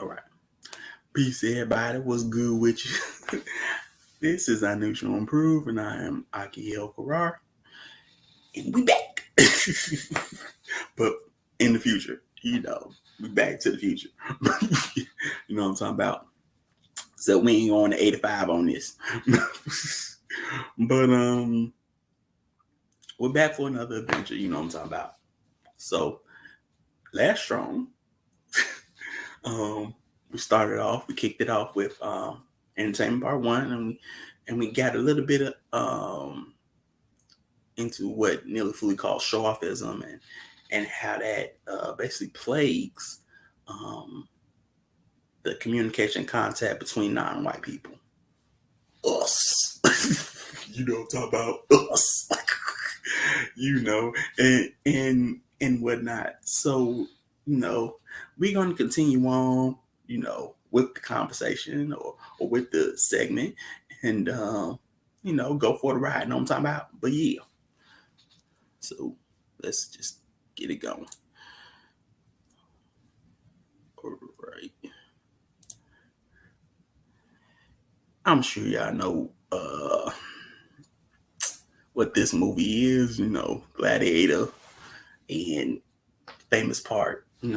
All right. Peace, everybody. What's good with you? This is I Knew Show Improve, and I am Karar, and we back. But in the future, we back to the future. You know what I'm talking about? So we ain't going to 85 on this. But we're back for another adventure, you know what I'm talking about. So last strong, we kicked it off with entertainment part one, and we got a little bit of into what Nearly Fully calls show-offism and how that basically plagues the communication contact between non-white people. Us. You know what I'm talking about? Us. And whatnot. So, we're going to continue on, with the conversation or with the segment and, go for the ride. Know what I'm talking about? But yeah. So let's just get it going. All right. I'm sure y'all know what this movie is, Gladiator, and famous part, are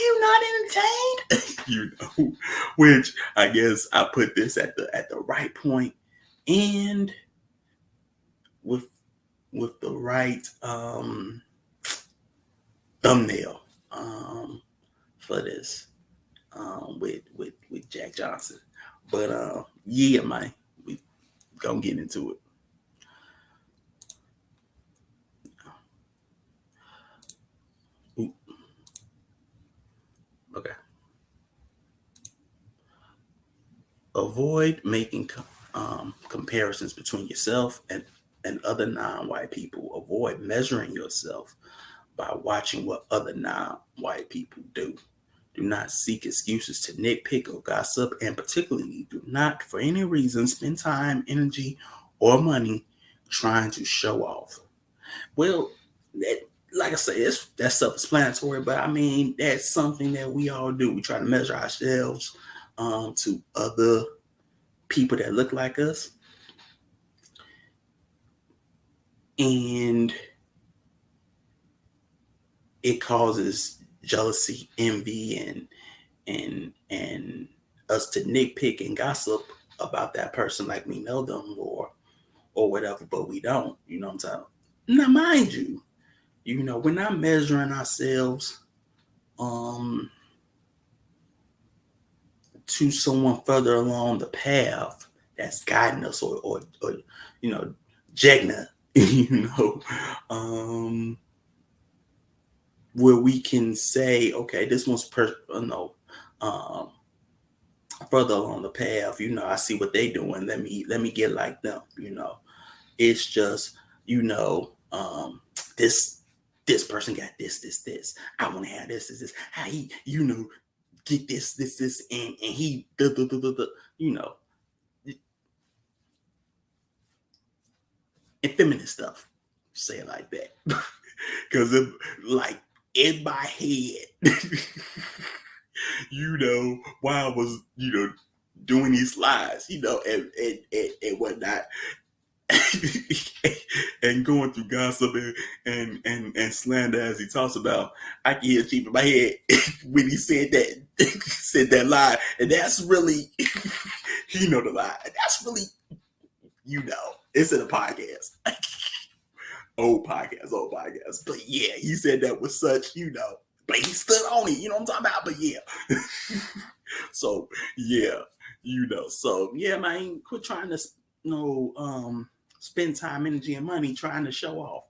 you not entertained? Which I guess I put this at the right point and with the right thumbnail for this with Jack Johnson. But yeah, man, we gonna get into it. Ooh. Okay. Avoid making comparisons between yourself and other non-white people. Avoid measuring yourself by watching what other non-white people do. Do not seek excuses to nitpick or gossip, and particularly do not, for any reason, spend time, energy, or money trying to show off. Well, like I say, that's self-explanatory, but I mean, that's something that we all do. We try to measure ourselves to other people that look like us. And it causes jealousy, envy, and us to nitpick and gossip about that person like we know them or whatever, but we don't. You know what I'm saying? Now, mind you, we're not measuring ourselves to someone further along the path that's guiding us or Jegna, where we can say, okay, this one's further along the path. I see what they doing. Let me get like them. It's just this person got this. I want to have this. How he get this, and he effeminate stuff. Say it like that, because like in my head, while I was doing these slides, and whatnot. And going through gossip and slander as he talks about, I can hear Chief in my head when he said that lie, and that's really the lie. That's really it's in a podcast, old podcast. But yeah, he said that with such but he stood on it. You know what I'm talking about? But yeah, so yeah, so yeah, man, quit trying to spend time, energy, and money trying to show off.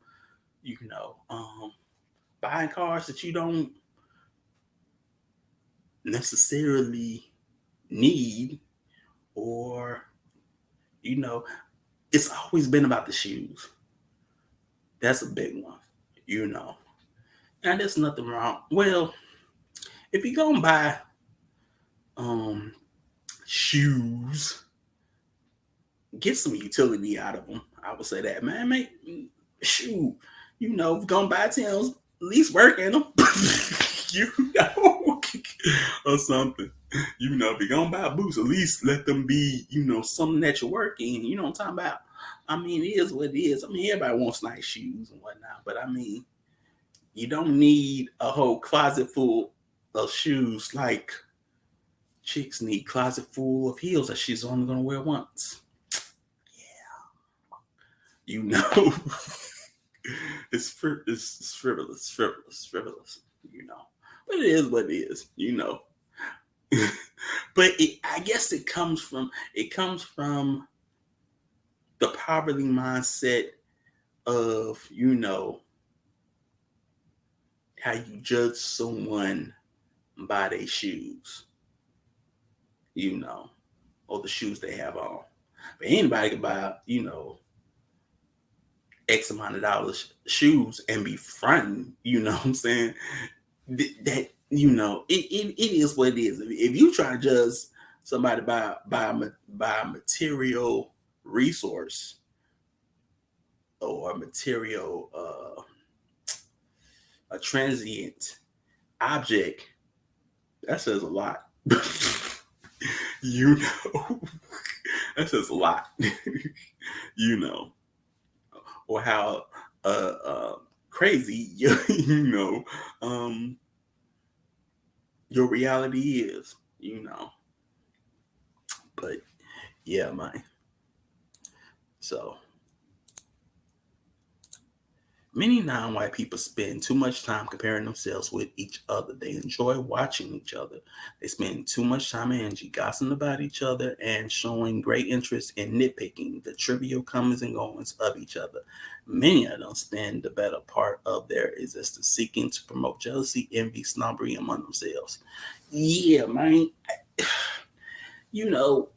Buying cars that you don't necessarily need, or it's always been about the shoes. That's a big one, And there's nothing wrong. Well, if you're gonna buy shoes, get some utility out of them. I would say that, man. Make shoot, if you're gonna buy Tim's, at least work in them, or something. You know, if you're gonna buy boots, at least let them be, you know, something that you work in. You know what I'm talking about? I mean, it is what it is. I mean, everybody wants nice shoes and whatnot, but I mean, you don't need a whole closet full of shoes like chicks need closet full of heels that she's only gonna wear once. You know, frivolous. You know, but it is what it is. You know, but I guess it comes from the poverty mindset of, you know, how you judge someone by their shoes, you know, or the shoes they have on. But anybody can buy, you know, X amount of dollars shoes and be fronting, you know what I'm saying? That, you know, it is what it is. If you try to judge somebody by a material resource or a material a transient object, that says a lot. You know, that says a lot. You know, or how crazy you know your reality is. You know, but yeah, man. So many non-white people spend too much time comparing themselves with each other. They enjoy watching each other. They spend too much time and energy gossiping about each other and showing great interest in nitpicking the trivial comings and goings of each other. Many of them spend the better part of their existence seeking to promote jealousy, envy, snobbery among themselves. Yeah, man. You know,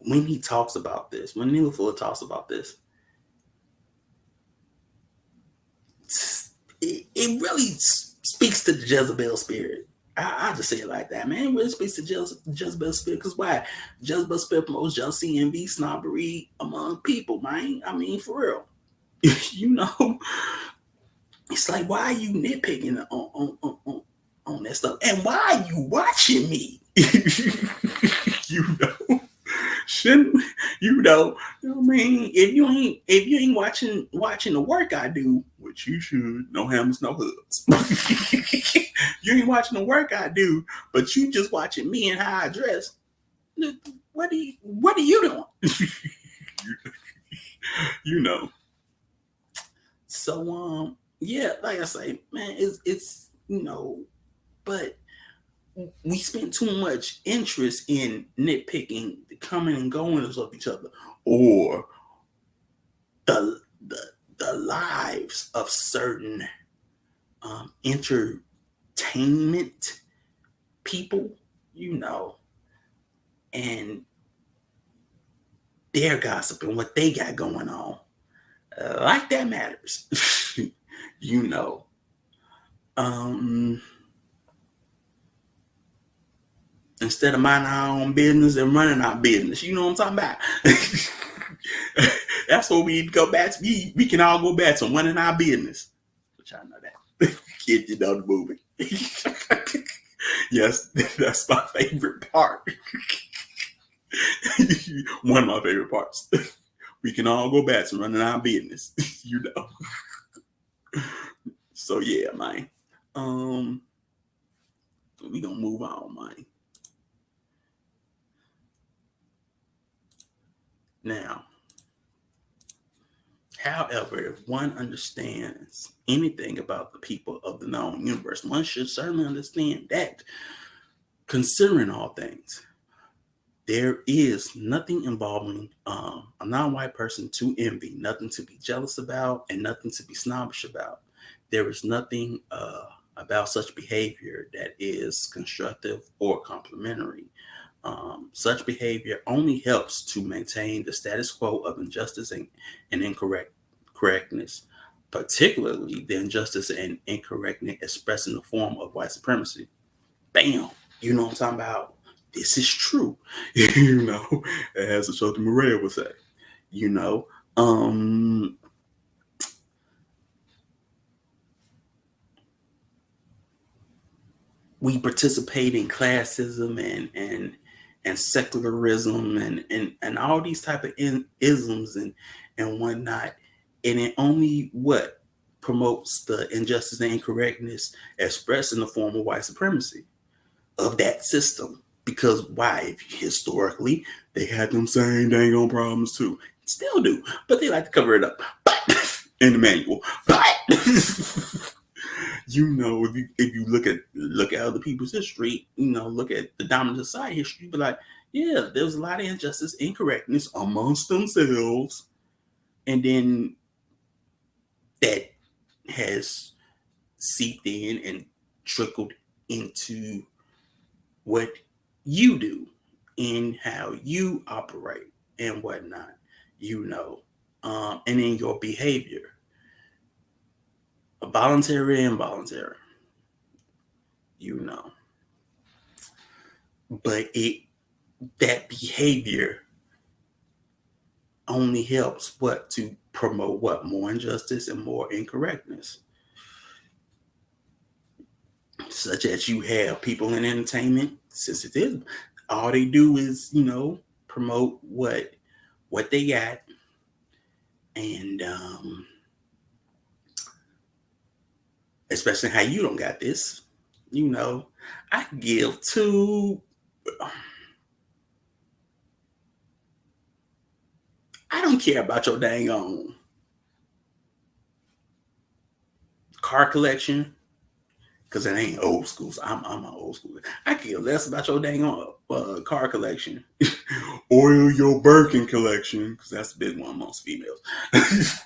when he talks about this, when Neil Fuller talks about this, it really speaks to the Jezebel spirit. I just say it like that, man. It really speaks to Jezebel spirit. Because why? Jezebel spirit promotes jealousy, envy, snobbery among people, man. I mean, for real. You know, it's like, why are you nitpicking on that stuff? And why are you watching me? You know? Shouldn't, you know what I mean? If you ain't watching the work I do, which you should, no hammers, no hoods. You ain't watching the work I do, but you just watching me and how I dress. What are you doing? You know. So yeah, like I say, man, it's you know, but we spend too much interest in nitpicking the coming and goings of each other, or the the lives of certain entertainment people, you know, and their gossip and what they got going on. Like that matters, you know. Um, Instead of minding our own business and running our business, you know what I'm talking about? That's what we need to go back to. We can all go back to running our business. But y'all know that. Kid, you know the movie. Yes, that's my favorite part. One of my favorite parts. We can all go back to running our business, you know. So yeah, man. We gonna move on, man. Now, however, if one understands anything about the people of the known universe, one should certainly understand that, considering all things, there is nothing involving a non-white person to envy, nothing to be jealous about, and nothing to be snobbish about. There is nothing about such behavior that is constructive or complimentary. Such behavior only helps to maintain the status quo of injustice and correctness, particularly the injustice and incorrectness expressed in the form of white supremacy. Bam! You know what I'm talking about? This is true. You know, as Ashota Morea would say. You know, we participate in classism and secularism and all these type of isms and whatnot, and it only what promotes the injustice and incorrectness expressed in the form of white supremacy of that system. Because why? If historically they had them same dang on problems too, still do, but they like to cover it up. But in the manual, but if you look at other people's history, look at the dominant society history, but like, yeah, there was a lot of injustice, incorrectness amongst themselves, and then that has seeped in and trickled into what you do and how you operate and whatnot, and in your behavior, voluntary and involuntary, you know. But that behavior only helps what to promote what more injustice and more incorrectness. Such as you have people in entertainment, since it is all they do is promote what they got, and especially how you don't got this. I give to. I don't care about your dang on car collection because it ain't old school. So I'm an old school. I care less about your dang on car collection or your Birkin collection because that's a big one amongst females.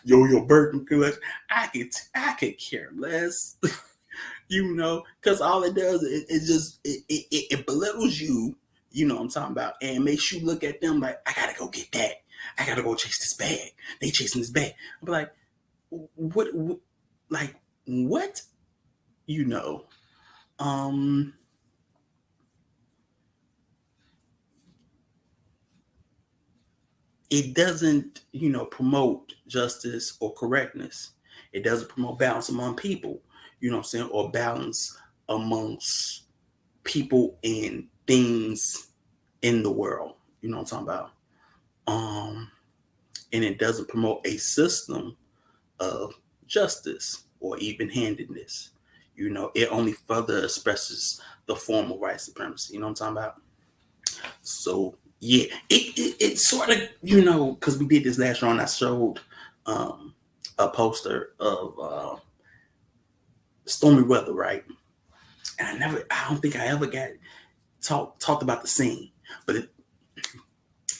your Birkin collection. I could care less. Because all it does is it belittles you. You know what I'm talking about, and makes you look at them like, I gotta go get that. I gotta go chase this bag. They chasing this bag. I'm like, what? Like what? You know, um, it doesn't, promote justice or correctness. It doesn't promote balance among people. You know what I'm saying, or balance amongst people and things in the world. You know what I'm talking about. And it doesn't promote a system of justice or even-handedness. It only further expresses the form of white supremacy. You know what I'm talking about? So yeah, it sort of, because we did this last round, I showed a poster of stormy weather, right? And I don't think I ever got talked about the scene, but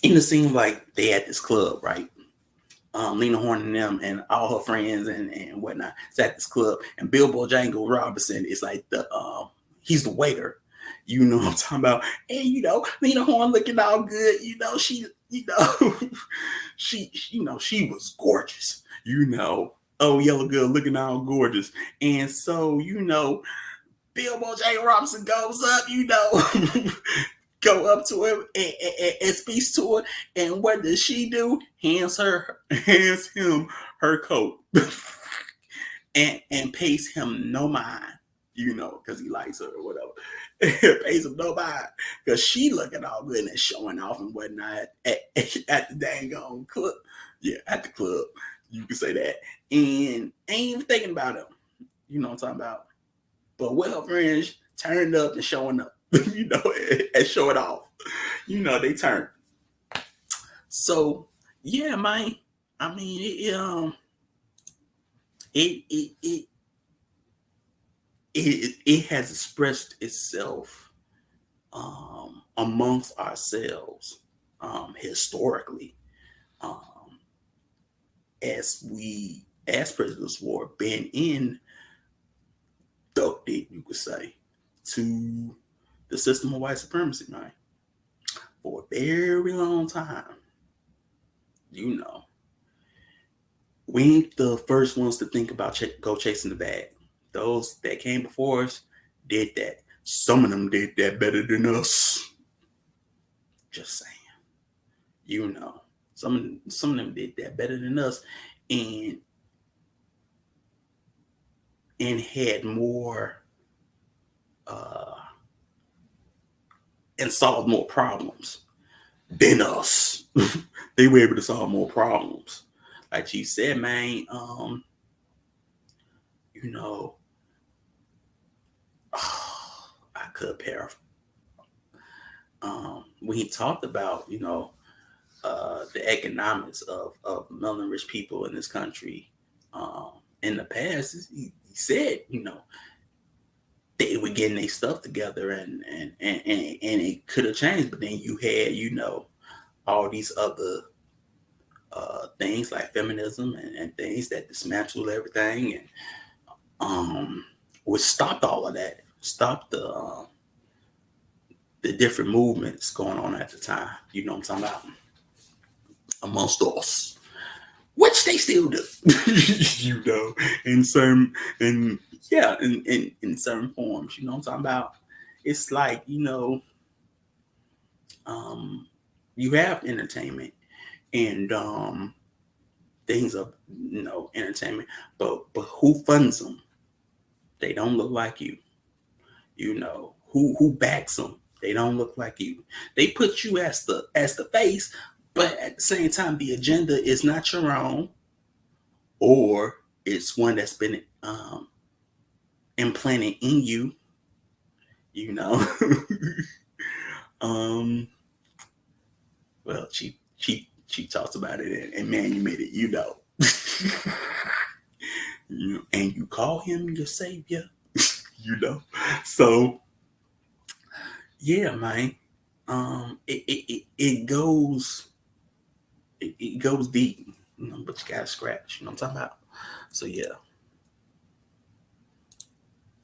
in the scene, like they at this club, right? Lena Horne and them and all her friends and whatnot. It's at this club, and Bilbo Jangle Robinson is like he's the waiter. You know what I'm talking about? And Lena Horne looking all good. She, she was gorgeous. Oh, yellow girl looking all gorgeous. And so, Bilbo Jangle Robinson goes up, go up to him and speaks to her. And what does she do? Hands him her coat and pays him no mind, because he likes her or whatever. Pays him no mind because she looking all good and showing off and whatnot at the dang on club. Yeah, at the club. You can say that. And ain't even thinking about him. You know what I'm talking about? But with her friends turned up and showing up. And show it off. They turn. So yeah, man. I mean, it has expressed itself amongst ourselves historically, as prisoners of war been inducted, you could say, to the system of white supremacy, man, for a very long time. We ain't the first ones to think about go chasing the bag. Those that came before us did that. Some of them did that better than us. Just saying. Some of them did that better than us, and had more and solve more problems than us. They were able to solve more problems. Like Chief said, man, you know, I could paraphrase. When he talked about, the economics of melanin rich people in this country, in the past, he said, they were getting their stuff together and it could have changed, but then you had, all these other things like feminism and things that dismantled everything and which stopped all of that, stopped the different movements going on at the time. You know what I'm talking about? Amongst us, which they still do. In certain in certain forms. You know what I'm talking about? It's like, you have entertainment and things of entertainment, but who funds them? They don't look like you. Who backs them? They don't look like you. They put you as the face, but at the same time, the agenda is not your own, or it's one that's been implanted in you. Well, she talks about it, and man, you made it. And you call him your savior. So yeah, man. It goes deep, but you gotta scratch. You know what I'm talking about? So yeah.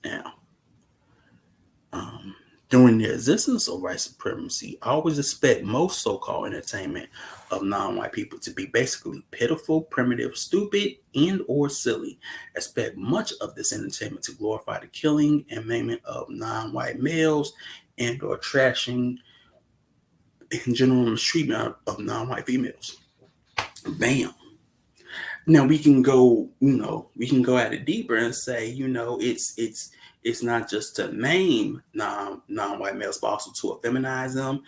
Now, during the existence of white supremacy, I always expect most so-called entertainment of non-white people to be basically pitiful, primitive, stupid, and or silly. Expect much of this entertainment to glorify the killing and maiming of non-white males and or trashing in general mistreatment of non-white females. Bam. Now we can go at it deeper and say, it's not just to maim non-white males, but also to feminize them,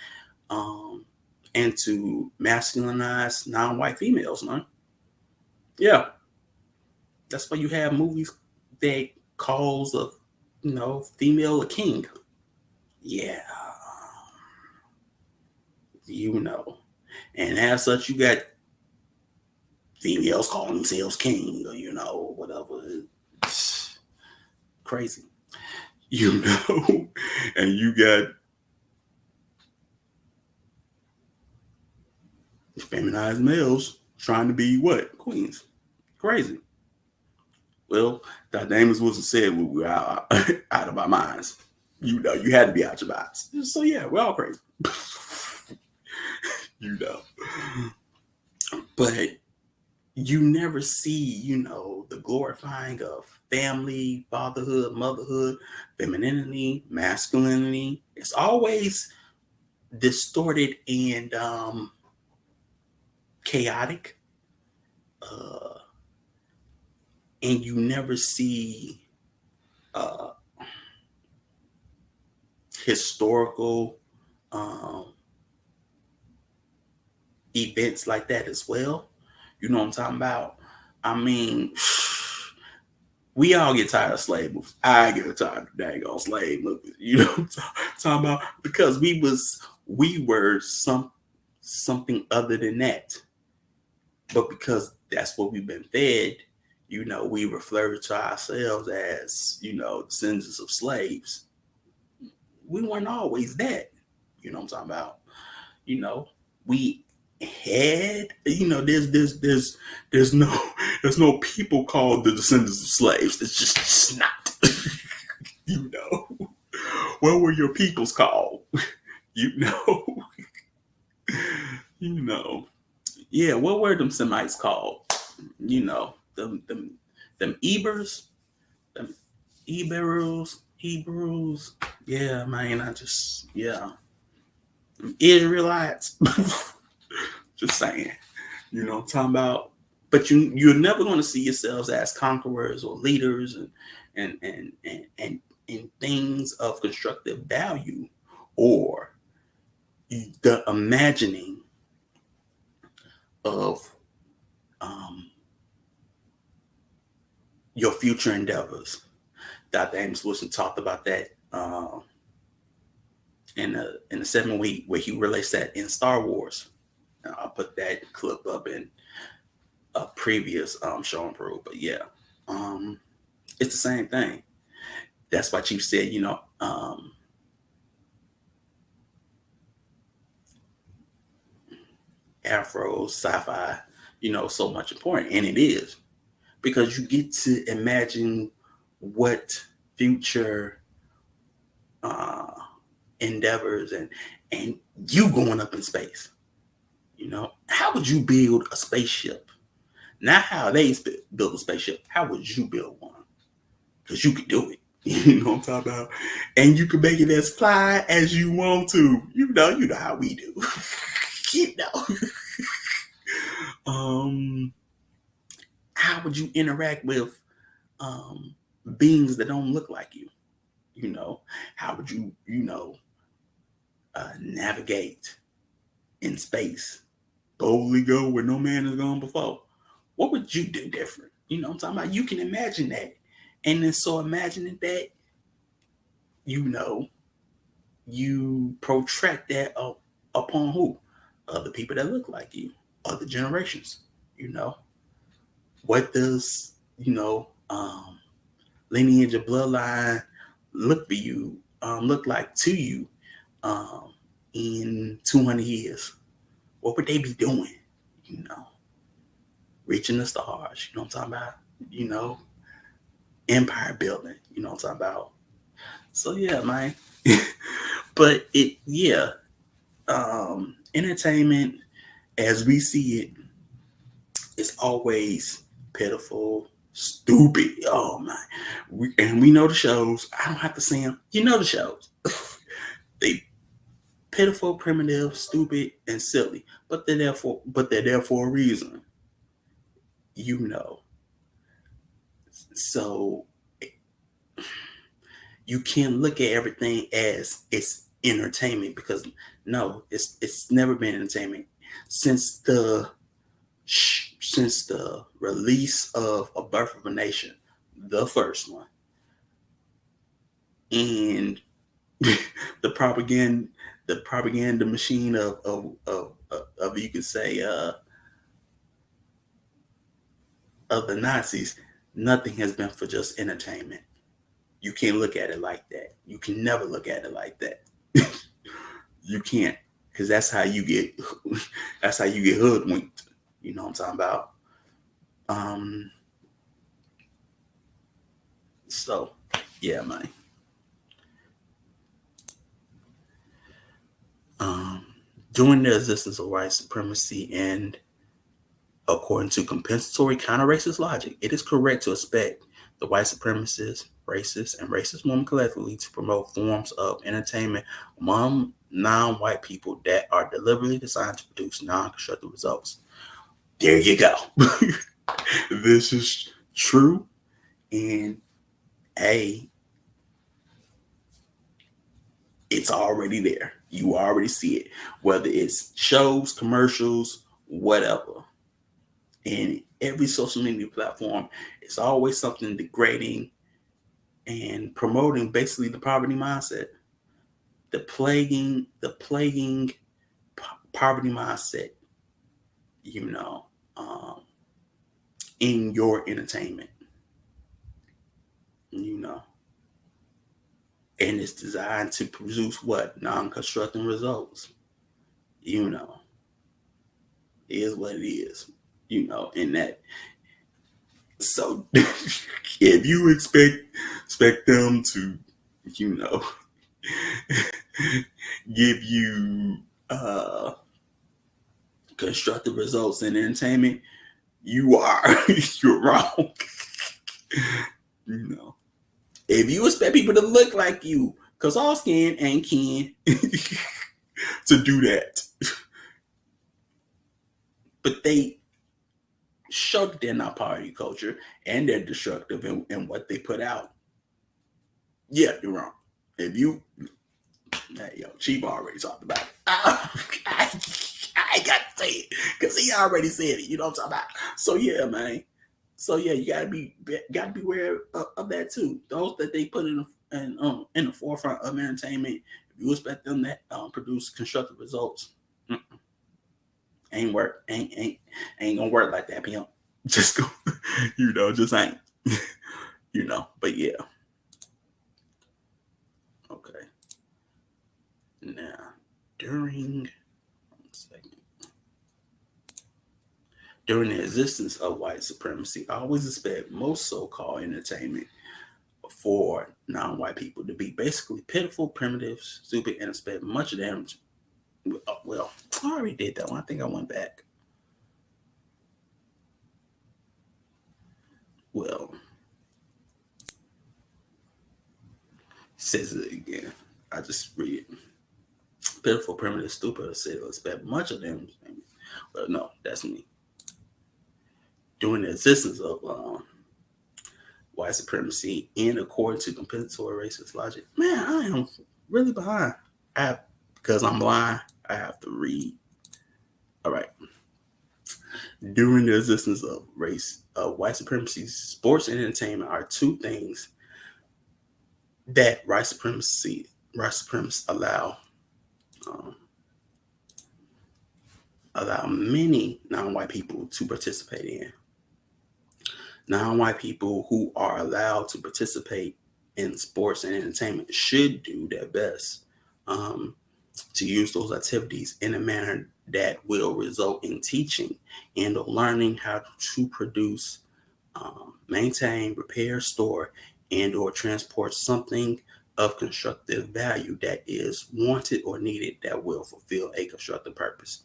and to masculinize non-white females, man. Yeah. That's why you have movies that calls a female a king. Yeah. And as such, you got females calling themselves king, or whatever. It's crazy. And you got feminized males trying to be what? Queens. Crazy. Well, that Damon's wasn't said we were out of our minds. You had to be out your minds. So yeah, we're all crazy. But you never see, the glorifying of family, fatherhood, motherhood, femininity, masculinity. It's always distorted and chaotic. And you never see historical events like that as well. You know what I'm talking about? I mean, we all get tired of slave movies. I get tired of daggone slave movies. You know what I'm talking about? Because we were something other than that. But because that's what we've been fed, we refer to ourselves as, descendants of slaves. We weren't always that. You know what I'm talking about? We had, there's no people called the descendants of slaves. It's just not. What were your peoples called? Yeah, what were them Semites called? Them Ebers, them Hebrews. Yeah, man, Israelites. Just saying. Talking about, but you're never going to see yourselves as conquerors or leaders and things of constructive value, or the imagining of um, your future endeavors. Dr. Amos Wilson talked about that in the 7 week where he relates that in Star Wars. I'll put that clip up in a previous show and prove. But yeah, it's the same thing. That's why Chief said, Afro, sci-fi, so much important. And it is. Because you get to imagine what future endeavors and you going up in space. How would you build a spaceship? Not how they build a spaceship. How would you build one? Because you could do it. You know what I'm talking about? And you can make it as fly as you want to. You know how we do. you know. How would you interact with beings that don't look like you? How would you, navigate in space? Boldly go where no man has gone before. What would you do different? What I'm talking about? You can imagine that. And then so imagining that, you protract that upon who? Other people that look like you, other generations. What does, lineage or bloodline look like to you in 200 years? What would they be doing? Reaching the stars, what I'm talking about? Empire building, what I'm talking about? So yeah, man. But entertainment as we see it is always pitiful, stupid. Oh man. We know the shows. I don't have to see them. You know the shows. They pitiful, primitive, stupid, and silly. But they're there for a reason. So you can't look at everything as it's entertainment, because no, it's never been entertainment since the release of A Birth of a Nation, the first one, and the propaganda machine of you could say of the Nazis. Nothing has been for just entertainment. You can't look at it like that. You can never look at it like that. You can't, because that's how you get hoodwinked. You know what I'm talking about? So yeah, man. During the existence of white supremacy and according to compensatory counter-racist logic, it is correct to expect the white supremacists, racists, and racist women collectively to promote forms of entertainment among non-white people that are deliberately designed to produce non-constructive results. There you go. This is true. And it's already there. You already see it, whether it's shows, commercials, whatever. And every social media platform, it's always something degrading and promoting basically the poverty mindset, the plaguing poverty mindset, in your entertainment, and it's designed to produce what? Non-constructing results. It is what it is, in that. So if you expect them to, give you constructive results in entertainment, you're wrong. If you expect people to look like you, because all skin ain't kin to do that. But they show that they're not part of your culture and they're destructive in what they put out. Yeah, you're wrong. If you Hey, yo, Chief already talked about it. I ain't got to say it because he already said it. You know what I'm talking about? So yeah, man. So yeah, you gotta be aware of that too. Those that they put in the forefront of entertainment, if you expect them to produce constructive results, ain't work, ain't gonna work like that, pimp. Just go, just ain't, But yeah, okay. Now, during during the existence of white supremacy, I always expect most so-called entertainment for non-white people to be basically pitiful, primitive, stupid, and expect much of them. Well, I already did that one. I think I went back. Well, says it again. I just read it. Pitiful, primitive, stupid, expect much of them. Well, no, that's me. During the existence of white supremacy and according to compensatory racist logic, man, I am really behind. Because I'm blind, I have to read. All right. During the existence of white supremacy, sports and entertainment are two things that white supremacists um, allow many non-white people to participate in. Non-white people who are allowed to participate in sports and entertainment should do their best to use those activities in a manner that will result in teaching and learning how to produce, maintain, repair, store, and or transport something of constructive value that is wanted or needed that will fulfill a constructive purpose.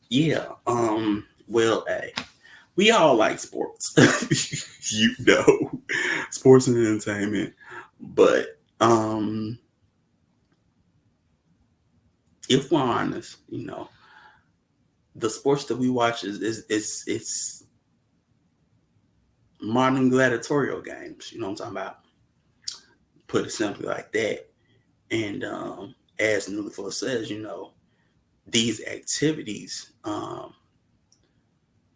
Yeah, well, hey, we all like sports, sports and entertainment, but if we're honest, the sports that we watch is modern gladiatorial games. You know what I'm talking about? Put it simply like that. And as Newlyfoot says, these activities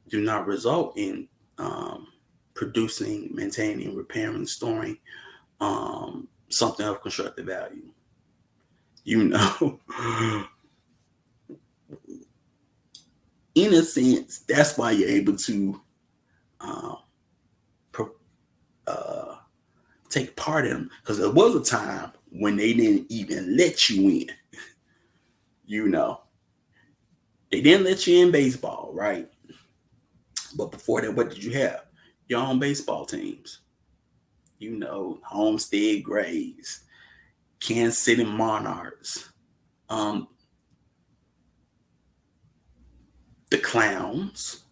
do not result in producing, maintaining, repairing, storing something of constructive value. In a sense, that's why you're able to uh, uh, take part in them. Because there was a time when they didn't even let you in. They didn't let you in baseball, right? But before that, what did you have? Your own baseball teams. Homestead Grays, Kansas City Monarchs, the Clowns.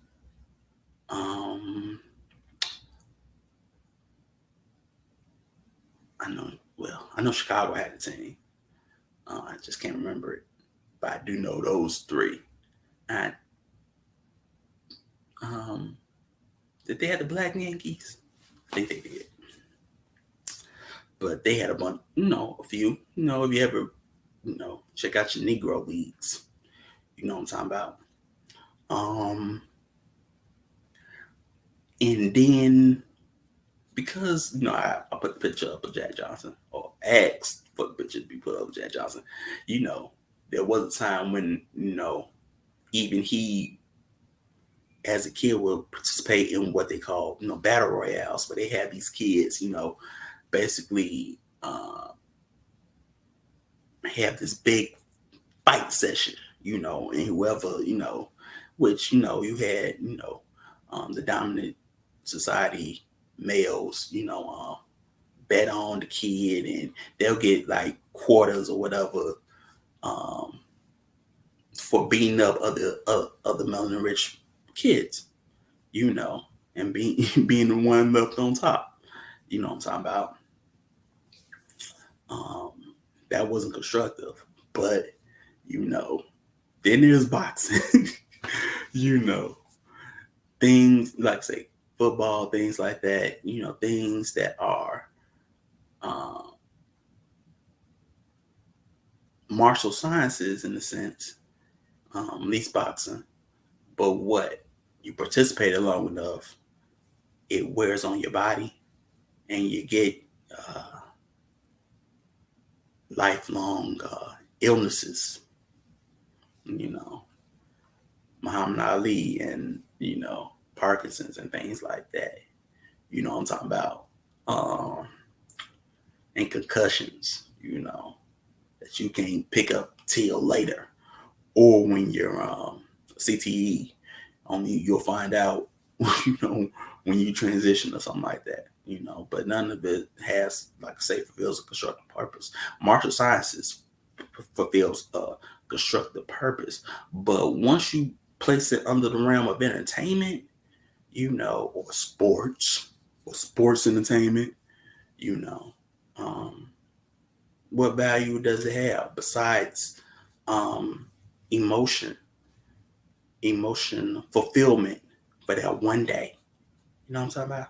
I know Chicago had a team. I just can't remember it, but I do know those three. And did they have the Black Yankees? I think they did. But they had a bunch, a few. If you ever, check out your Negro leagues, you know what I'm talking about. And then because I put the picture up of Jack Johnson, or asked for the picture to be put up of Jack Johnson, there was a time when even he, as a kid, would participate in what they call battle royales, where they had these kids basically have this big fight session, and whoever which you had the dominant society males bet on the kid, and they'll get like quarters or whatever for beating up other melanin rich kids, and being the one left on top. You know what I'm talking about? That wasn't constructive, but then there's boxing. Things like, say, football, things like that. Things that are martial sciences in a sense, at least boxing. But what you participate long enough, it wears on your body, and you get uh, lifelong illnesses. You know, Muhammad Ali and Parkinson's and things like that. You know what I'm talking about. Um, and concussions. That you can't pick up till later, or when you're CTE, only you'll find out, when you transition or something like that. But none of it has, like I say, fulfills a constructive purpose. Martial sciences fulfills a constructive purpose, but once you place it under the realm of entertainment, or sports entertainment, you know, um, what value does it have besides um, emotion, fulfillment for that one day? You know what I'm talking about?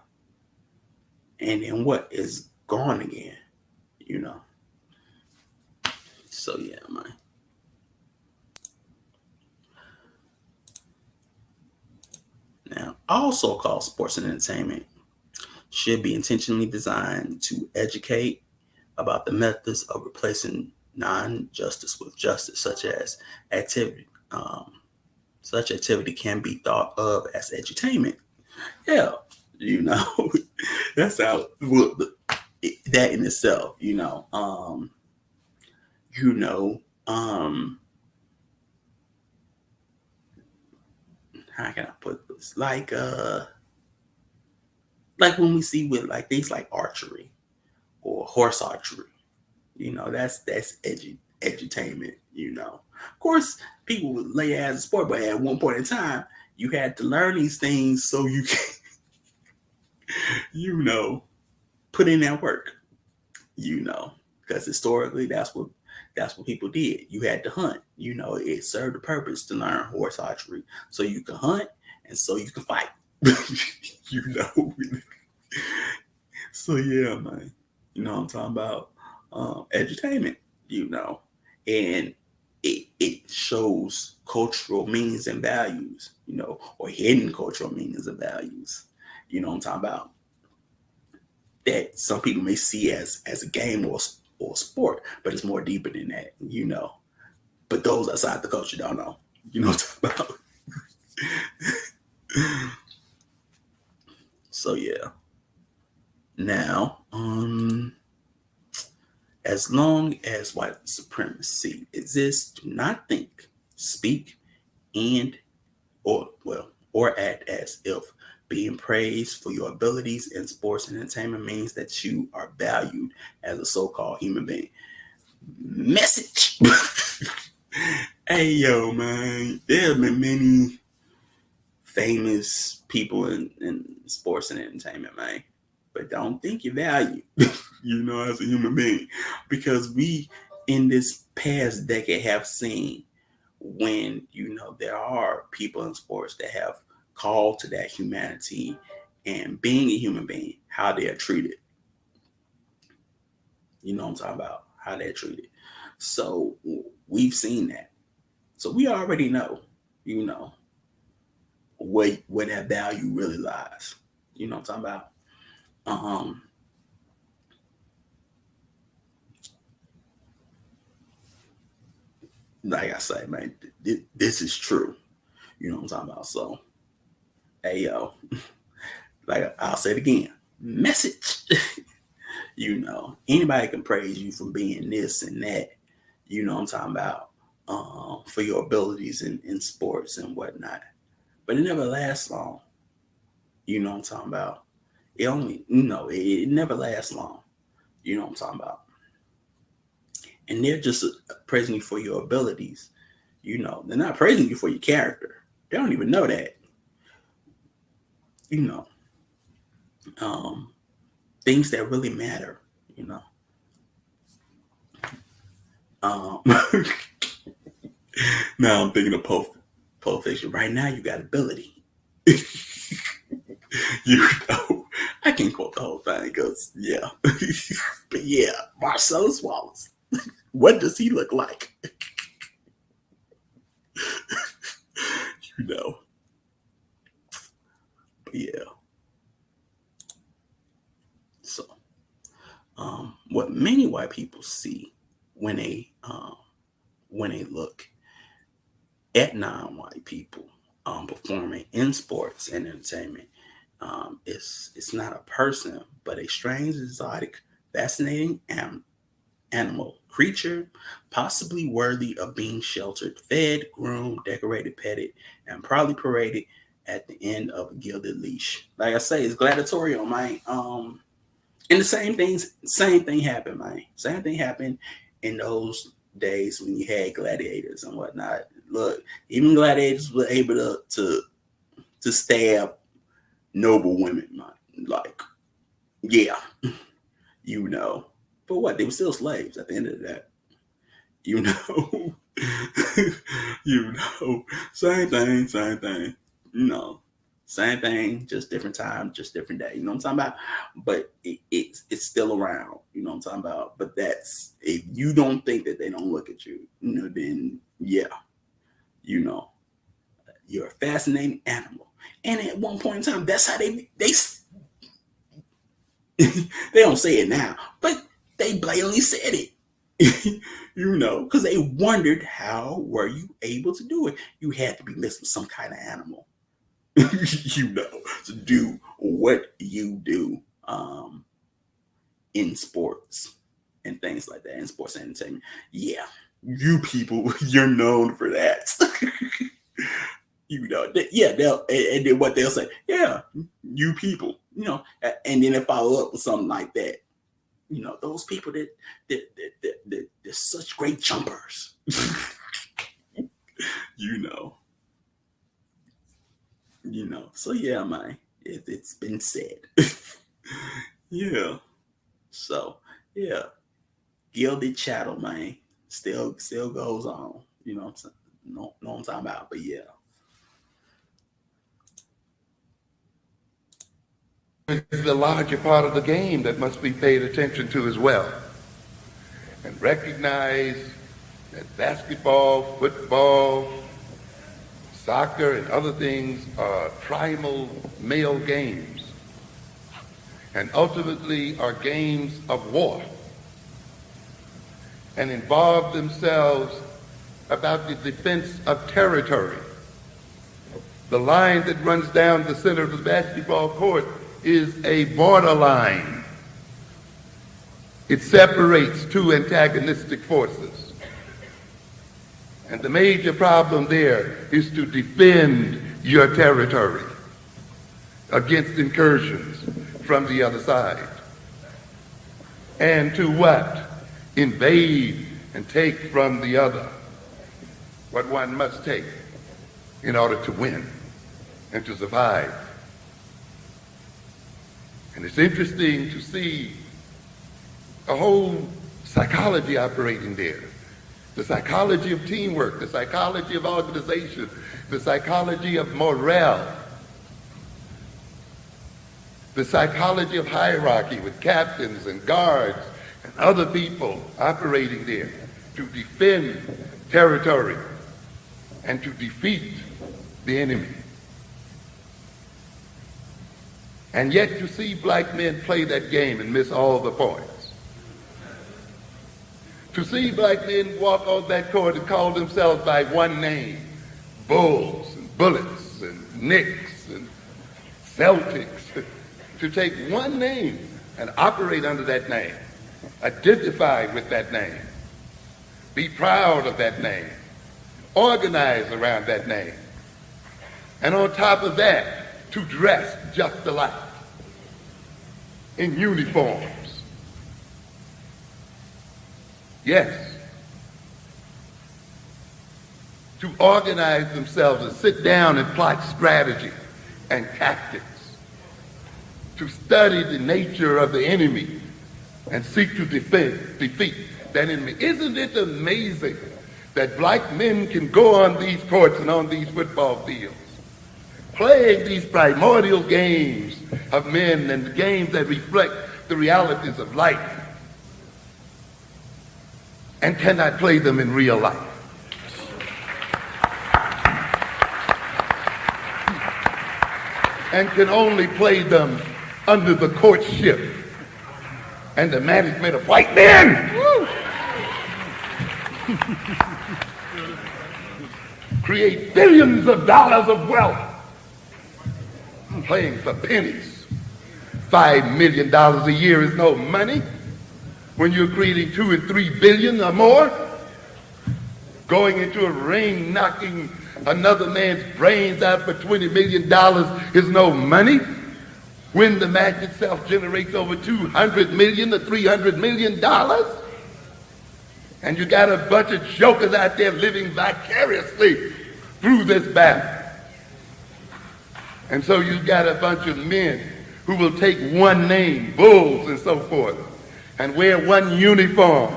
And then what is gone again? You know. So yeah, man. Now, also called sports and entertainment, should be intentionally designed to educate about the methods of replacing non-justice with justice, such as activity. Such activity can be thought of as edutainment. Yeah, that's how, well, that in itself. You know, how can I put this? Like when we see with like things like archery or horse archery, that's edutainment. Of course, people would lay it as a sport, but at one point in time, you had to learn these things so you can, put in that work. Because historically, that's what people did. You had to hunt. It served a purpose to learn horse archery so you can hunt and so you can fight. you know. So yeah, man. You know what I'm talking about? Edutainment. And it shows cultural meanings and values. Or hidden cultural meanings and values. You know what I'm talking about? That some people may see as a game or sport, but it's more deeper than that. But those outside the culture don't know. You know what I'm talking about? So yeah. Now, as long as white supremacy exists, do not think, speak, and or act as if being praised for your abilities in sports and entertainment means that you are valued as a so-called human being. Message. Hey yo, man. There have been many famous people in sports and entertainment, man. But don't think you're valued, as a human being. Because we in this past decade have seen when, there are people in sports that have called to that humanity and being a human being, how they are treated. You know what I'm talking about? How they're treated. So we've seen that. So we already know, where that value really lies. You know what I'm talking about? Like I say, man, this is true. You know what I'm talking about? So, hey, yo, like I'll say it again, message. Anybody can praise you for being this and that. You know what I'm talking about? For your abilities in sports and whatnot. But it never lasts long. You know what I'm talking about? It only, it never lasts long. You know what I'm talking about? And they're just praising you for your abilities. They're not praising you for your character. They don't even know that. You know, things that really matter. Um, Now I'm thinking of Pulp Fiction. Right now, you got ability. you know, I can't quote the whole thing because, yeah. But yeah, Marcellus Wallace. What does he look like? You know. But yeah. So, what many white people see when they look at non-white people performing in sports and entertainment, it's not a person, but a strange, exotic, fascinating animal creature, possibly worthy of being sheltered, fed, groomed, decorated, petted, and probably paraded at the end of a gilded leash. Like I say, it's gladiatorial, man. And the same thing happened, man. Same thing happened in those days when you had gladiators and whatnot. Look, even gladiators were able to stab noble women, man. Like, yeah, you know. But what? They were still slaves at the end of that. You know. You know. Same thing. You know. Same thing, just different time, just different day. You know what I'm talking about? But it's still around. You know what I'm talking about? But that's, if you don't think that they don't look at you, you know, then yeah, you know, you're a fascinating animal. And at one point in time, that's how they they don't say it now, but they blatantly said it. You know, because they wondered, how were you able to do it? You had to be missing some kind of animal. You know, to do what you do in sports and things like that, in sports and entertainment. Yeah, you people, you're known for that. You know, yeah, and then what they'll say, yeah, you people, you know, and then they follow up with something like that. You know, those people that they're such great jumpers. You know. You know, so yeah, man, it's been said. Yeah, so yeah, gilded chattel, man, still goes on. You know, know what I'm talking about. But yeah, It's the larger part of the game that must be paid attention to as well, and recognize that basketball, football, soccer, and other things are primal male games, and ultimately are games of war, and involve themselves about the defense of territory. The line that runs down the center of the basketball court is a borderline. It separates two antagonistic forces. And the major problem there is to defend your territory against incursions from the other side. And to what? Invade and take from the other what one must take in order to win and to survive. And it's interesting to see a whole psychology operating there. The psychology of teamwork, the psychology of organization, the psychology of morale, the psychology of hierarchy with captains and guards and other people operating there to defend territory and to defeat the enemy. And yet to see black men play that game and miss all the points. To see black men walk on that court and call themselves by one name, Bulls and Bullets and Knicks and Celtics, to take one name and operate under that name, identify with that name, be proud of that name, organize around that name, and on top of that, to dress just alike in uniforms. Yes. To organize themselves and sit down and plot strategy and tactics. To study the nature of the enemy and seek to defeat that enemy. Isn't it amazing that black men can go on these courts and on these football fields playing these primordial games of men and the games that reflect the realities of life, and cannot play them in real life. And can only play them under the courtship and the management of white men. Create billions of dollars of wealth playing for pennies. $5 million a year is no money when you're creating $2 and $3 billion or more. Going into a ring, knocking another man's brains out for $20 million is no money when the match itself generates over $200 million to $300 million. And you got a bunch of jokers out there living vicariously through this battle. And so you got a bunch of men who will take one name, bulls and so forth, and wear one uniform.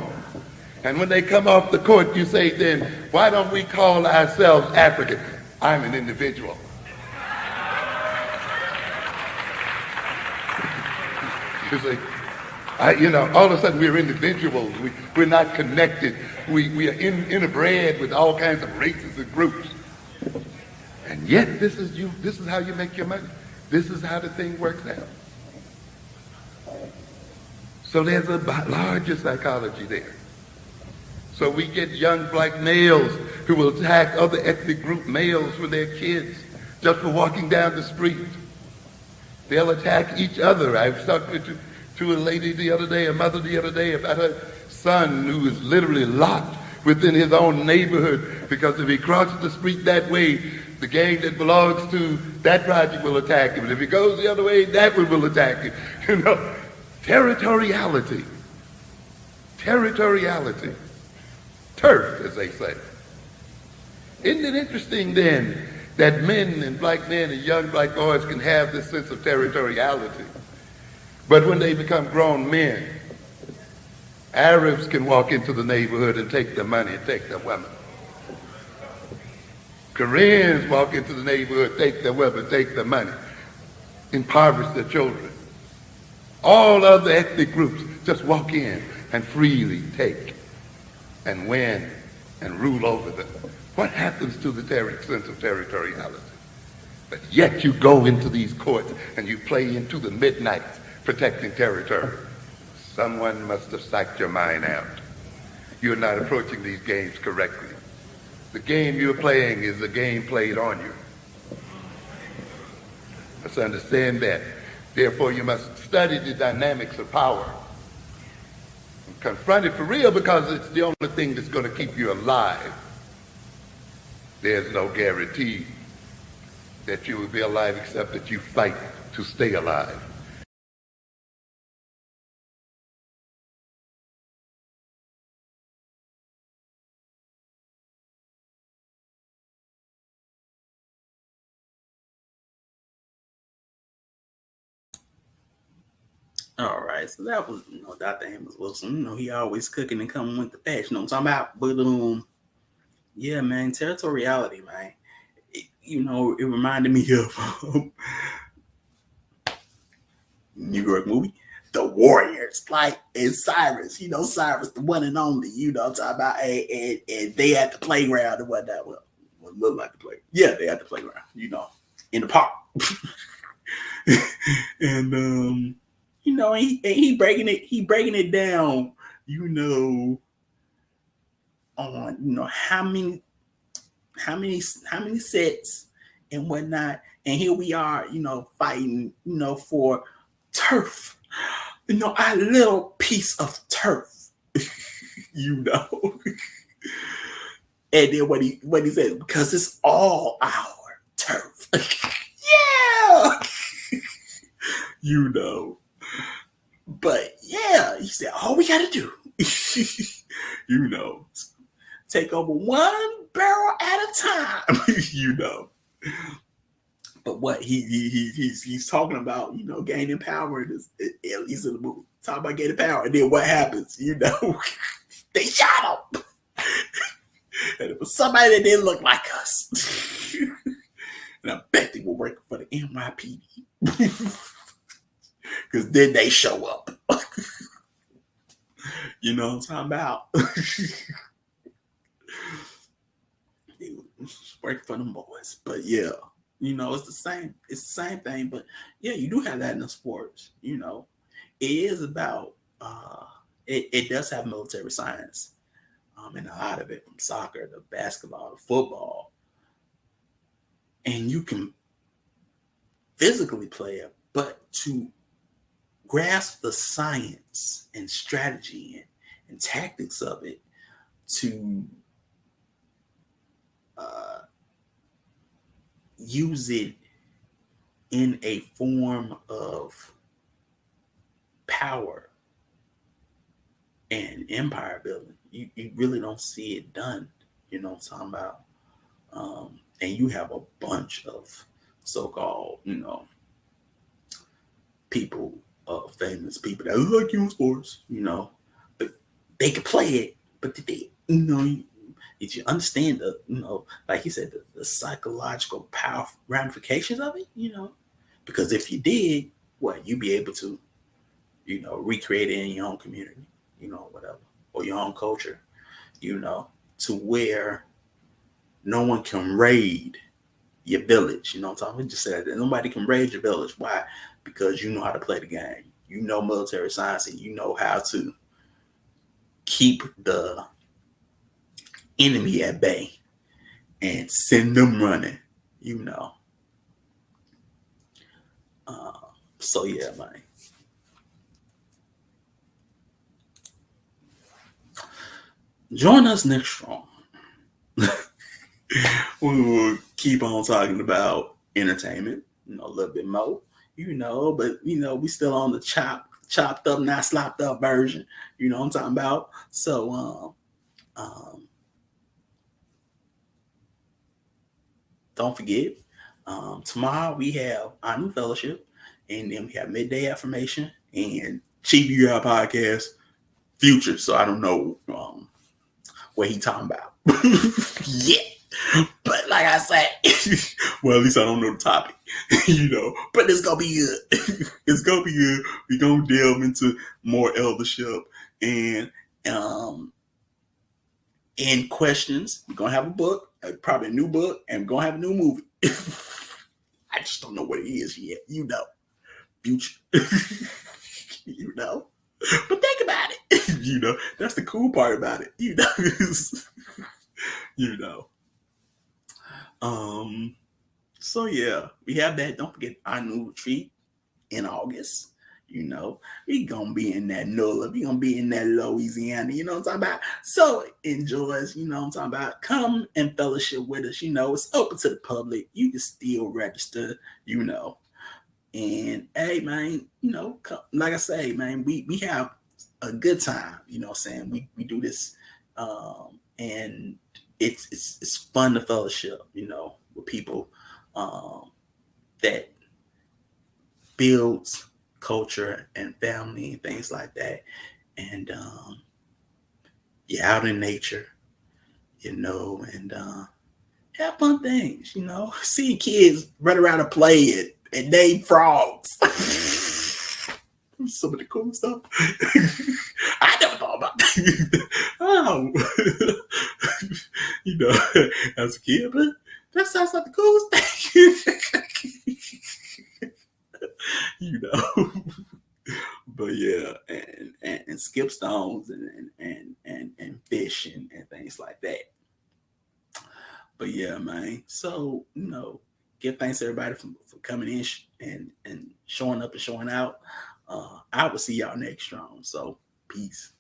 And when they come off the court, you say then, why don't we call ourselves African? I'm an individual. You see, all of a sudden we're individuals. We're not connected. We are interbred with all kinds of races and groups. And yet this is how you make your money. This is how the thing works out. So there's a larger psychology there. So we get young black males who will attack other ethnic group males with their kids just for walking down the street. They'll attack each other. I was talking to a lady the other day, a mother the other day, about her son who is literally locked within his own neighborhood because if he crosses the street that way, the gang that belongs to that project will attack him. And if he goes the other way, that one will attack him. Territoriality. Territoriality. Turf, as they say. Isn't it interesting then that men and black men and young black boys can have this sense of territoriality, but when they become grown men, Arabs can walk into the neighborhood and take their money and take their women. Koreans walk into the neighborhood, take their women, take their money, impoverish their children. All other ethnic groups just walk in and freely take and win and rule over them. What happens to the sense of territoriality? But yet you go into these courts and you play into the midnight protecting territory. Someone must have psyched your mind out. You're not approaching these games correctly. The game you're playing is a game played on you. Let's understand that. Therefore, you must study the dynamics of power. Confront it for real because it's the only thing that's going to keep you alive. There's no guarantee that you will be alive except that you fight to stay alive. All right, so that was, Dr. Amos Wilson. He always cooking and coming with the patch. What I'm talking about? But yeah, man, territoriality, man. It reminded me of New York movie, The Warriors, like and Cyrus. Cyrus, the one and only. I'm talking about, and they at the playground and whatnot. Well, what looked like the play? Yeah, they at the playground. In the park. And he breaking it down, on how many sets and whatnot. And here we are, fighting, for turf, our little piece of turf, And then what he said, because it's all our turf. Yeah. But yeah, he said, all we got to do, take over one barrel at a time, But what he's talking about, gaining power, at least in the movie, talking about gaining power, and then what happens, they shot him. And it was somebody that didn't look like us. And I bet they were working for the NYPD. Because then they show up. You know what I'm talking about? Working for them boys. But yeah, it's the same. It's the same thing. But yeah, you do have that in the sports. It is about it does have military science. And a lot of it from soccer to basketball to football. And you can physically play it, but to grasp the science and strategy and tactics of it, to use it in a form of power and empire building, you really don't see it done. You know what I'm talking about? And you have a bunch of so-called, people, famous people that like you in sports, but they can play it, but did they, did you understand the, like he said, the psychological power ramifications of it, because if you did, what, you'd be able to, recreate it in your own community, whatever, or your own culture, to where no one can raid your village. You know what I'm talking about? Just said that nobody can raid your village. Why? Because you know how to play the game. You know military science, and you know how to keep the enemy at bay and send them running. So yeah, man. Join us next strong. We will keep on talking about entertainment, a little bit more, but we still on the chopped up, not slopped up version. You know what I'm talking about? So don't forget, tomorrow we have our new fellowship, and then we have midday affirmation and Chief You Got podcast future. So I don't know what he talking about. Yeah. But like I said, well, at least I don't know the topic, but it's gonna be good. It's gonna be good. We're gonna delve into more eldership and and questions. We're gonna have a book, probably a new book, and we're gonna have a new movie. I just don't know what it is yet. Future. But think about it. That's the cool part about it. you know. So yeah, we have that. Don't forget our new retreat in August. We gonna be in that NOLA. We gonna be in that Louisiana. You know what I'm talking about? So enjoy us. You know what I'm talking about? Come and fellowship with us. It's open to the public. You can still register. And hey, man, like I say, man, we have a good time. What I'm saying? We do this, and it's fun to fellowship. With people that builds culture and family and things like that. And you're out in nature, and have fun things, seeing kids run around and play and name frogs. Some of the cool stuff. I never thought about that. Oh, as a kid, but that sounds like the coolest thing. But yeah, and skip stones and fish and things like that. But yeah, man. So give thanks to everybody for coming in and showing up and showing out. I will see y'all next strong. So peace.